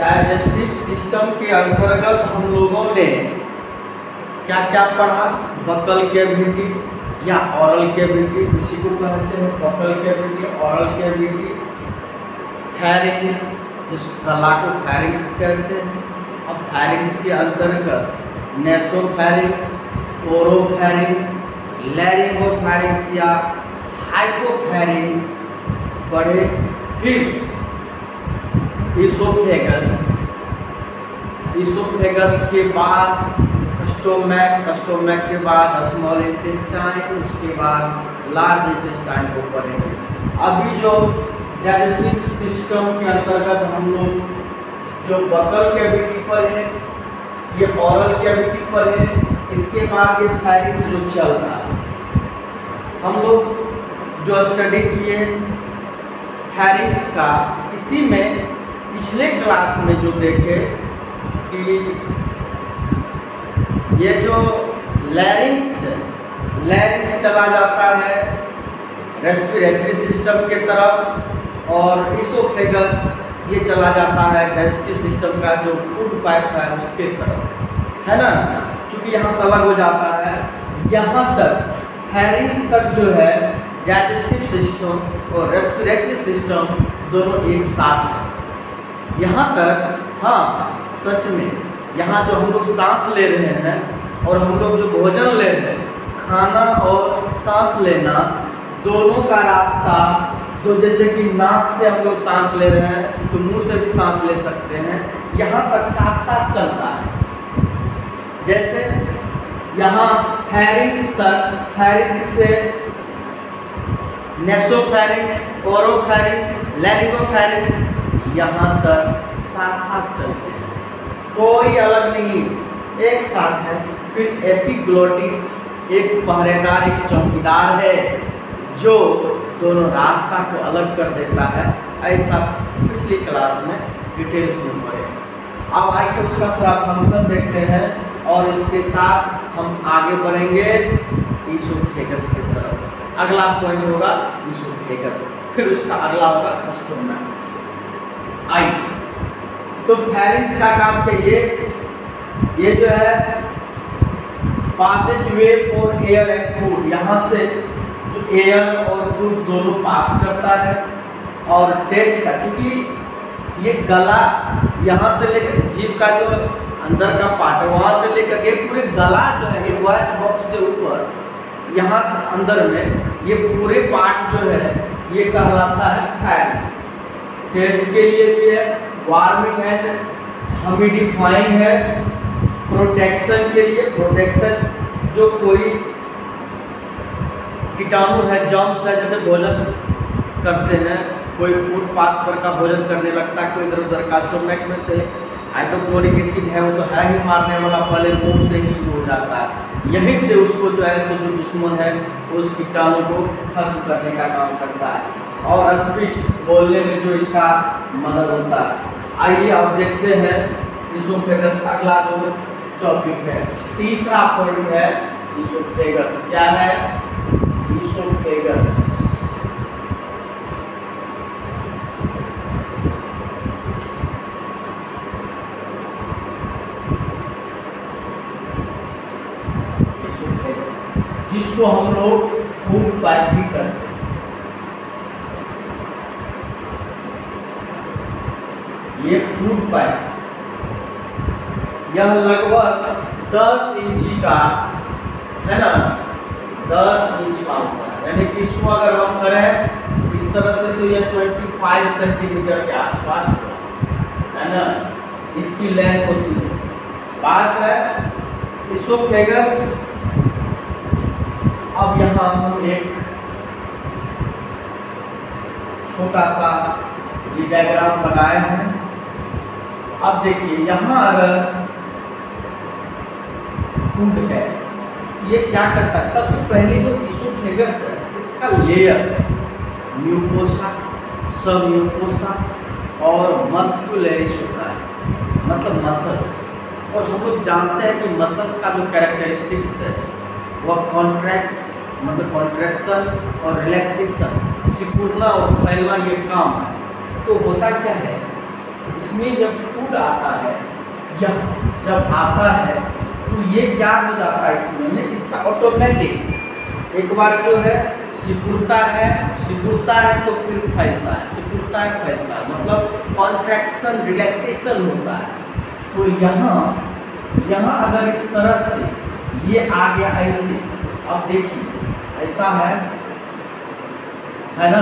Digestive system के अंतर्गत हम लोगों ने क्या क्या पढ़ा? बकल कैविटी या ओरल कैविटी, इसी को कहते हैं buccal cavity, oral cavity, pharynx, जिस गला को फैरिंक्स कहते हैं। अब फैरिंक्स के अंतर्गत नेसोफैरिंक्स, ओरोफैरिंक्स, लैरिंगोफैरिंक्स या हाइपोफैरिंक्स पढ़े। फिर इसोफेगस, इसोफेगस के बाद स्टोमैक, स्टोमैक के बाद स्मॉल इंटेस्टाइन, उसके बाद लार्ज इंटेस्टाइन को पढ़ेंगे। अभी जो डाइजेस्टिव सिस्टम के अंतर्गत हम लोग जो बकल कैविटी पर है, ये ओरल कैविटी पर है, इसके बाद ये फैरिंक्स जो चल रहा है। हम लोग जो स्टडी किए फैरिंक्स का, इसी में पिछले क्लास में जो देखे कि ये जो लैरिंक्स चला जाता है रेस्पिरेटरी सिस्टम के तरफ और इसोफेगस ये चला जाता है डाइजेस्टिव सिस्टम का जो फूड पाइप है उसके तरफ, है ना। क्योंकि यहाँ से अलग हो जाता है, यहाँ तक फैरिंक्स तक जो है डाइजेस्टिव सिस्टम और रेस्पिरेटरी सिस्टम दोनों एक साथ है। यहाँ तक, हाँ सच में, यहाँ जो हम लोग सांस ले रहे हैं और हम लोग जो भोजन ले रहे हैं, खाना और सांस लेना दोनों का रास्ता, तो जैसे कि नाक से हम लोग सांस ले रहे हैं तो मुंह से भी सांस ले सकते हैं, यहाँ तक साथ साथ चलता है। जैसे यहाँ फैरिंक्स तक, फैरिंक्स से नेसोफैरिंक्स, ओरोफैरिंक्स, लैरिंगोफैरिंक्स, यहाँ तक साथ साथ चलते हैं, कोई अलग नहीं, एक साथ है। फिर एपिग्लोटिस एक पहरेदार, एक चौकीदार है जो दोनों रास्ता को अलग कर देता है। ऐसा पिछली क्लास में डिटेल्स में पढ़े। अब आइए उसका थोड़ा फंक्शन देखते हैं और इसके साथ हम आगे बढ़ेंगे इसोफेगस की तरफ। अगला पॉइंट होगा इसोफेगस, फिर उसका अगला होगा स्टोमक। आइए, तो फैरिंक्स का काम क्या? ये जो है passageway for air and food, यहाँ से जो एयर और फूड दोनों पास करता है। और टेस्ट का, क्योंकि ये गला यहाँ से लेकर जीभ का जो अंदर का पार्ट है वहाँ से लेकर ये पूरे गला जो है, ये वॉइस बॉक्स से ऊपर यहाँ अंदर में ये पूरे पार्ट जो है ये कहलाता है फैरिंक्स। टेस्ट के लिए भी है, वार्मिंग एंड ह्यूमिडिफाइंग है, प्रोटेक्शन के लिए, प्रोटेक्शन जो कोई कीटाणु है, जर्म्स है, जैसे भोजन करते हैं, कोई फुटपाथ पर का भोजन करने लगता है, कोई इधर उधर का, स्टोमैक में तो हाइड्रोक्लोरिक एसिड है, वो तो है ही मारने वाला, पहले मुंह से ही शुरू हो जाता है। यहीं से उसको जो है सो जो दुश्मन है उस कीटाणु को खत्म करने का काम करता है और स्पीच बोलने में जो इसका मदद होता है। आइए अब देखते हैं इसोफेगस, अगला जो टॉपिक है, तीसरा पॉइंट है इसोफेगस। क्या है? इसोफेगस। जिसको हम लोग फूड पाइप भी करते हैं। ये फूड पाइप यह लगभग 10 इंची का है ना, 10 इंच का होता है। यानी कि इसको अगर हम करें इस तरह से तो यह 25 सेंटीमीटर के आसपास होगा, है ना, इसकी लेंथ होती है। बात है इसोफेगस। अब यहाँ हम एक छोटा सा ये डायग्राम बनाए हैं। अब देखिए यहाँ अगर फूड है, ये क्या करता है? सबसे पहले जो इसोफेगस है इसका लेयर म्यूकोसा, सब म्यूकोसा और मस्कुलरिस होता है, मतलब मसल्स। और हम लोग जानते हैं कि मसल्स का जो कैरेक्टरिस्टिक्स है वह कॉन्ट्रैक्ट्स, मतलब कॉन्ट्रैक्शन और रिलैक्सेशन, सिकुड़ना और फैलना, ये काम है। तो होता क्या है इसमें जब फूड आता है, यह जब आता है तो ये क्या हो जाता है इसमें, इसका ऑटोमेटिक एक बार जो है सिकुड़ता है तो फिर फैलता है, सिकुड़ता है फैलता है, मतलब कॉन्ट्रैक्शन रिलैक्सेशन होता है। तो यहाँ अगर इस तरह से ये आ गया ऐसे, अब देखिए ऐसा है ना,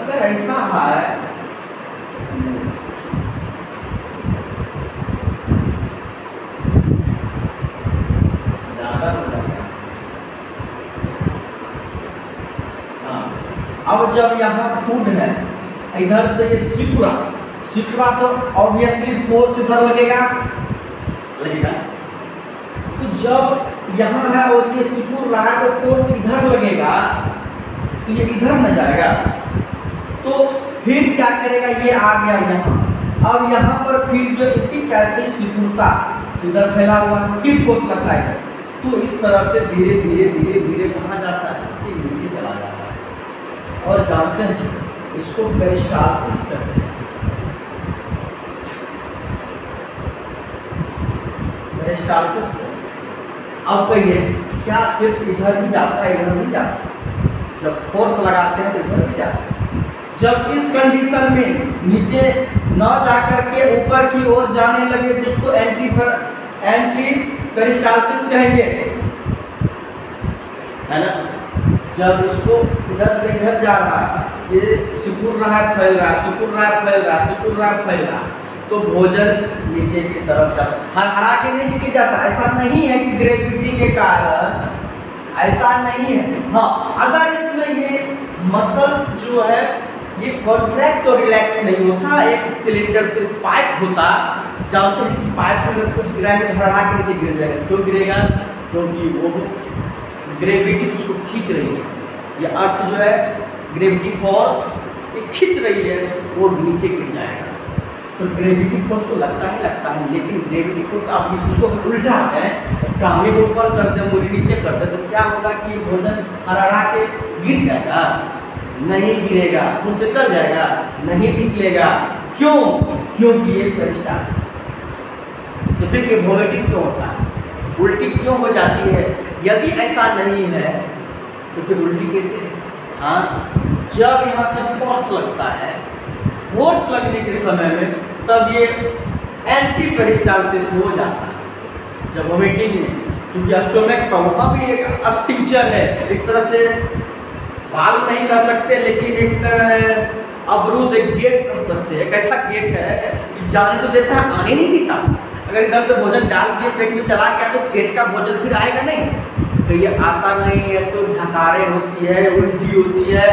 अगर ऐसा है ज़्यादा हो जाता है। हाँ, अब जब यहाँ फूड है इधर से ये सिकुड़ा तो ऑब्वियसली फोर्स इधर लगेगा। तो जब यहाँ है और ये सिकुड़ रहा है तो फोर्स इधर लगेगा, तो ये इधर न जाएगा, तो फिर क्या करेगा, ये आ गया यहाँ। अब यहाँ पर फिर जो इसी टाइप से सिकुड़ता इधर फैला हुआ, फिर फोर्स लगता है, तो इस तरह से धीरे धीरे कहाँ जाता है, ये नीचे चला जाता है। और जानते हैं इसको पेरिस्टाल्सिस कहते हैं। पेरिस्टाल्सिस अब कहिए क्या सिर्फ इधर भी जाता है, इधर भी जाता है? जब फोर्स लगाते हैं तो इधर भी जाता है। जब इस कंडीशन में नीचे न जाकर के ऊपर की ओर जाने लगे तो उसको एंटी पेरिस्टाल्सिस कहेंगे, है ना। जब इसको इधर से इधर जा रहा है, ये सिकुड़ रहा है फैल रहा है, सिकुड़ रहा है फैल रहा है, सिकुड़ रहा है फैल रहा है, तो भोजन नीचे की तरफ जाता है। हरा के नहीं गिर जाता, ऐसा नहीं है कि ग्रेविटी के कारण, ऐसा नहीं है। हाँ, अगर इसमें ये मसल्स जो है ये कॉन्ट्रैक्ट और रिलैक्स नहीं होता, एक सिलेंडर से पाइप होता, जानते हैं कि पाइप में अगर कुछ गिराएंगे तो हरा के नीचे गिर जाएगा। क्यों गिरेगा? क्योंकि वो ग्रेविटी उसको खींच रही है, ये अर्थ जो है ग्रेविटी फोर्स ये खींच रही है, वो नीचे गिर जाएगा। तो ग्रेविटी फोर्स तो लगता है, लेकिन ग्रेविटी फोर्स आप इसको उल्टा है, टांगे को ऊपर कर दे, मुड़ी नीचे कर दे, तो क्या होगा कि भोजन हरा के गिर जाएगा? नहीं गिरेगा, वो निकल जाएगा, नहीं निकलेगा। क्यों? क्योंकि ये पेरिस्टाल्सिस। तो फिर ये वोमिटिंग क्यों होता है, उल्टी क्यों हो जाती है? यदि ऐसा नहीं है तो फिर उल्टी कैसे है? हाँ, जब यहाँ से फोर्स लगता है, फोर्स लगने के समय में तब ये एंटी पेरिस्टाल्सिस हो जाता है। जब वोमिटिंग में, क्योंकि स्टोमक पर वहाँ भी एक स्टिक्चर है, एक तरह से वाल्व नहीं कर सकते, लेकिन एक अवरुद्ध, एक गेट कर सकते हैं। एक ऐसा गेट है कि जाने तो देता है, आने नहीं देता। अगर इधर से भोजन डाल दिए पेट में चला गया तो पेट का भोजन फिर आएगा नहीं, तो ये आता नहीं है, तो ढकारे होती है, उल्टी होती है,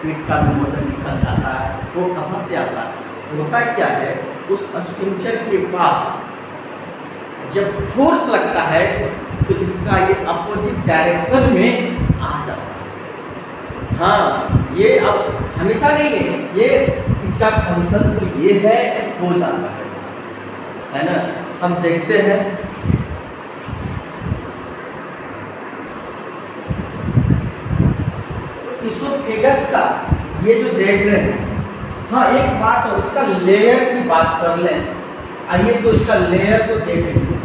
पेट का भी भोजन निकल जाता है। वो कहाँ से आता है? होता क्या है, उस स्टिक्चर के पास जब फोर्स लगता है तो इसका ये अपोजिट डायरेक्शन में आ जाता है। हाँ, ये अब हमेशा नहीं है, ये इसका फंक्शन तो ये है, हो जाता है ना। हम देखते हैं इसोफेगस का ये जो देख रहे हैं, हाँ एक बात और, इसका लेयर की बात कर लें। आइए तो इसका लेयर को देख लीजिए।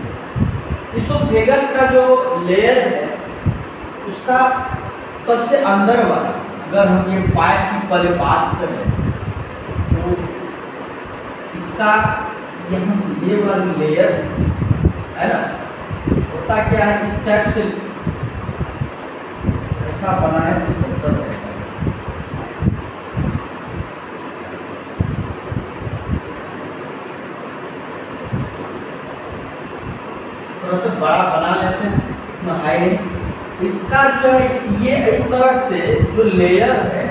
इसोफेगस का जो लेयर है उसका सबसे अंदर वाला, अगर हम ये पाइप की पहले बात करें तो इसका यहाँ से ये वाली लेयर है ना, होता क्या है, इस टाइप से ऐसा बनाए तो बेहतर रहता है। थोड़ा सा बड़ा बना लेते हैं, इतना हाई नहीं। इसका जो है ये इस तरह से जो लेयर है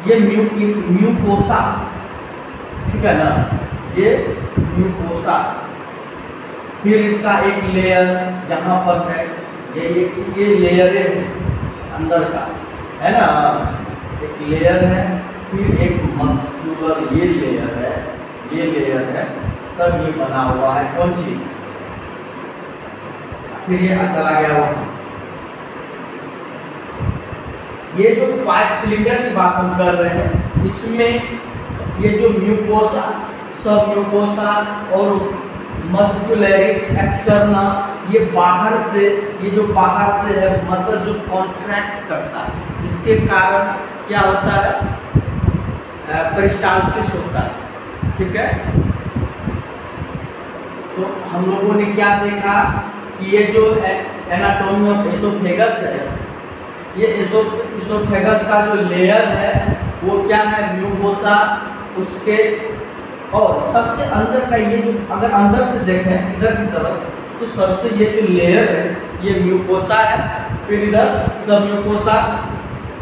ये म्यूकोसा, ठीक है ना, ये म्यूकोसा। फिर इसका एक लेयर यहाँ पर है, ये लेयर है अंदर का, है ना, एक लेयर है। फिर एक मस्कुलर ये लेयर है, ये लेयर है, तब ये बना हुआ है कौन चीज, फिर ये चला गया वहाँ। ये जो पाइप सिलेंडर की बात हम कर रहे हैं, इसमें ये जो म्यूकोसा सब म्यूकोसा और मस्कुलरिस एक्सटर्ना, ये बाहर से, ये जो बाहर से है मसल जो कॉन्ट्रैक्ट करता है, जिसके कारण क्या होता है, पेरिस्टाल्सिस होता है। ठीक है, तो हम लोगों ने क्या देखा कि ये जो एनाटॉमी ऑफ एसोफेगस है, ये एसोफेगस का जो लेयर है वो क्या है, म्यूकोसा, उसके और सबसे अंदर का ये जो, अगर अंदर से देखें इधर की तरफ, तो सबसे ये जो लेयर है ये म्यूकोसा है, फिर इधर सब म्यूकोसा,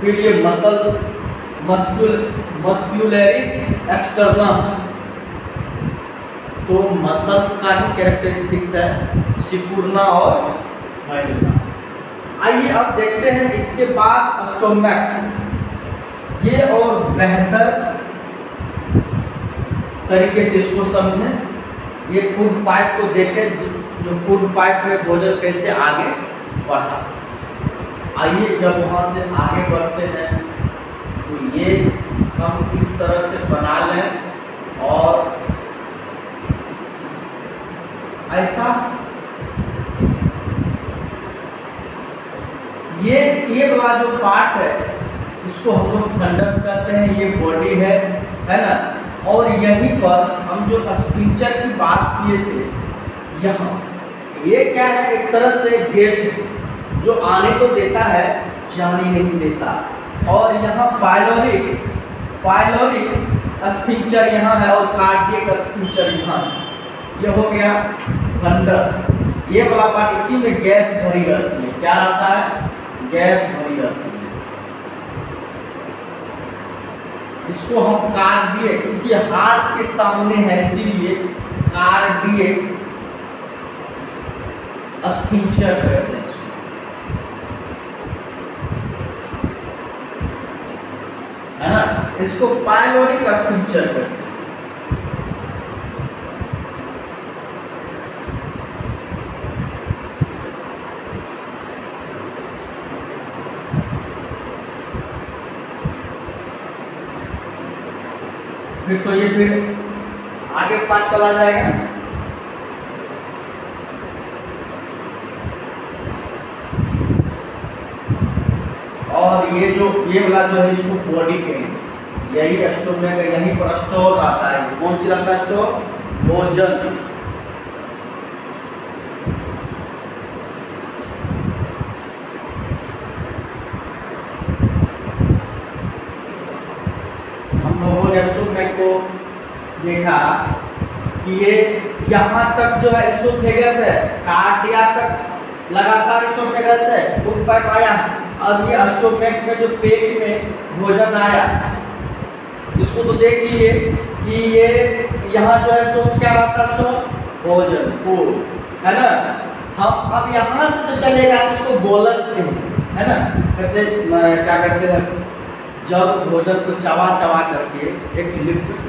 फिर ये मसल्स, मस्कुलरिस एक्सटर्ना। तो मसल्स का ही कैरेक्टरिस्टिक्स है सिकुड़ना और फैलना। आइए अब देखते हैं इसके बाद स्टोमैक, ये और बेहतर तरीके से इसको समझें। ये फूड पाइप को देखें, जो फूड पाइप में भोजन कैसे आगे बढ़ा। आइए जब वहाँ से आगे बढ़ते हैं तो ये हम इस तरह से बना लें और ऐसा, ये वाला जो पार्ट है इसको हम लोग फंडस कहते हैं, ये बॉडी है ना। और यहीं पर हम जो स्फिंक्टर की बात किए थे, यहाँ ये क्या है, एक तरह से गेट है जो आने तो देता है, जाने नहीं देता। और यहाँ पाइलोरिक स्फिंक्टर यहाँ है और कार्डियक स्फिंक्टर यहाँ है। ये हो गया फंडस। ये वाला पार्ट, इसी में गैस भरी रहती है। क्या रहता है, गैस भरी रहती है। इसको हम कार्डियक, क्योंकि हार्ट के सामने है इसीलिए कार्डियक स्फिंक्टर कहते हैं इसको, है ना। इसको पाइलोरिक स्फिंक्टर कहते हैं। फिर तो ये फिर आगे पार्ट चला जाएगा। और ये वाला जो है इसको बॉडी के, यही स्टोमैक है, यहीं पर स्टोर रहता है। कौन सी रहता है स्टोर, भोजन। स्टोमैक को देखा कि ये यहाँ तक जो है एसोफेगस है, कार्डिया तक लगातार एसोफेगस है, फूड पाइप आया। अब ये स्टोमैक में जो पेट में भोजन आया, इसको तो देख लिए कि ये यहाँ जो है सो क्या रहता है, स्टोर भोजन, फूड, है ना। हम अब यहाँ से जो चलेगा तो इसको बोलस से, है ना, कहते क्या करते हैं, जब भोजन को चबा करके एक लिक्विड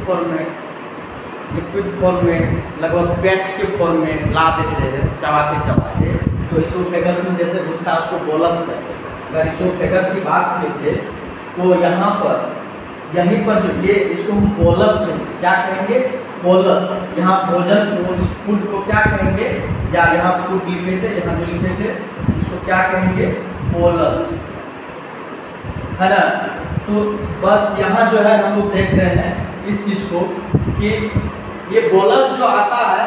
फॉर्म में लगभग पेस्ट के फॉर्म में ला देते हैं, चबाते तो इसोफेगस में जैसे घुसता है उसको बोलस कहते हैं। अगर इसोफेगस की बात करते तो यहाँ पर यहीं पर जो ये, इसको हम बोलस में क्या कहेंगे, बोलस। यहाँ भोजन को, इस फूड को क्या कहेंगे, या यहाँ फूड लिखे थे, यहाँ जो लिखे थे इसको क्या कहेंगे, बोलस, है ना। तो बस यहाँ जो है हम लोग देख रहे हैं इस चीज़ को कि ये बोलस जो आता है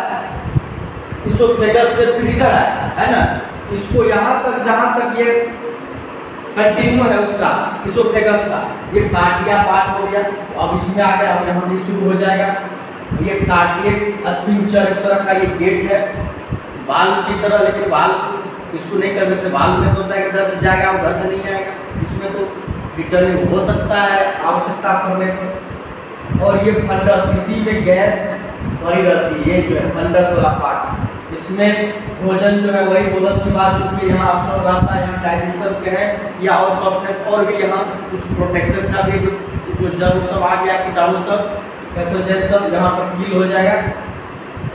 इसोफेगस से फिर इधर है ना, इसको यहाँ तक जहाँ तक ये कंटिन्यू है उसका इसोफेगस का, ये कार्डिया पार्ट हो गया। अब इसमें आ गया, अब यहाँ से शुरू हो जाएगा। ये कार्डियक स्फिंक्टर एक तरह का ये गेट है, बाल की तरह, लेकिन बाल इसको नहीं कर सकते। बाल में तो होता है कि इधर से जाएगा उधर से नहीं आएगा, इसमें तो रिटर्निंग हो सकता है आवश्यकता पड़ने पर। और ये फंडस, इसी में गैस भरी रहती है, ये जो है फंडस वाला पार्ट। इसमें भोजन जो है वही बोलस की बात, जो कि यहाँ स्टोर रहता है, यहाँ डाइजेशन के है या और सॉफ्टनेस, और भी यहाँ कुछ प्रोटेक्शन का भी जो जर्म सब आ गया, कीटाणु सब, पैथोजन सब यहाँ पर किल हो जाएगा।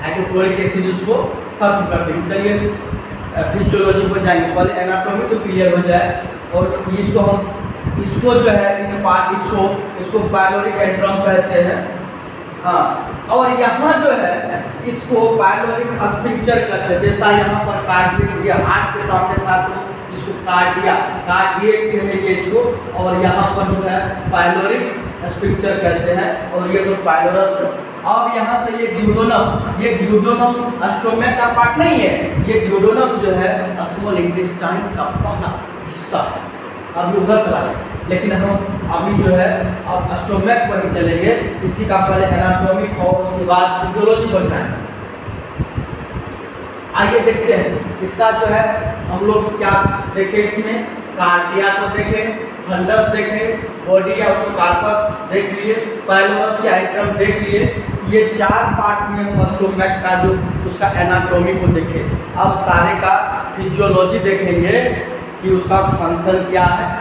हाइड्रोक्लोरिक एसिड उसको खत्म कर देंगे। चलिए फिजियोलॉजी पर जाएंगे, पहले एनाटॉमी तो क्लियर हो जाए। और इसको जो है इस पार्ट, इसको पाइलोरिक एंट्रम कहते हैं। हाँ, और यहाँ जो है इसको पाइलोरिक स्फिंक्टर कहते हैं। जैसा यहाँ पर कार्डियक, ये हार्ट के सामने था तो इसको कार्डियक कहेंगे इसको, और यहाँ पर जो है पाइलोरिक स्फिंक्टर कहते हैं, और ये तो पाइलोरस। अब यहाँ से ये ड्यूडेनम स्टोमक का पार्ट नहीं है, ये ड्यूडेनम जो है स्मॉल इंटेस्टाइन का पहला हिस्सा है। अभी उधर चला है, लेकिन हम अभी जो है अब स्टोमक पर ही चलेंगे। इसी का पहले एनाटॉमी और उसके बाद फिजियोलॉजी पर जाएंगे। आइए देखते हैं इसका जो है हम लोग क्या देखें, इसमें कार्डिया को देखें, फंडस देखें, बॉडी या उसको कार्पस देख लिए, पाइलोरस या एंट्रम देख लिए। ये 4 पार्ट में हम स्टोमक का जो उसका एनाटॉमी को देखें। अब सारे का फिजियोलॉजी देखेंगे कि उसका फंक्शन क्या है।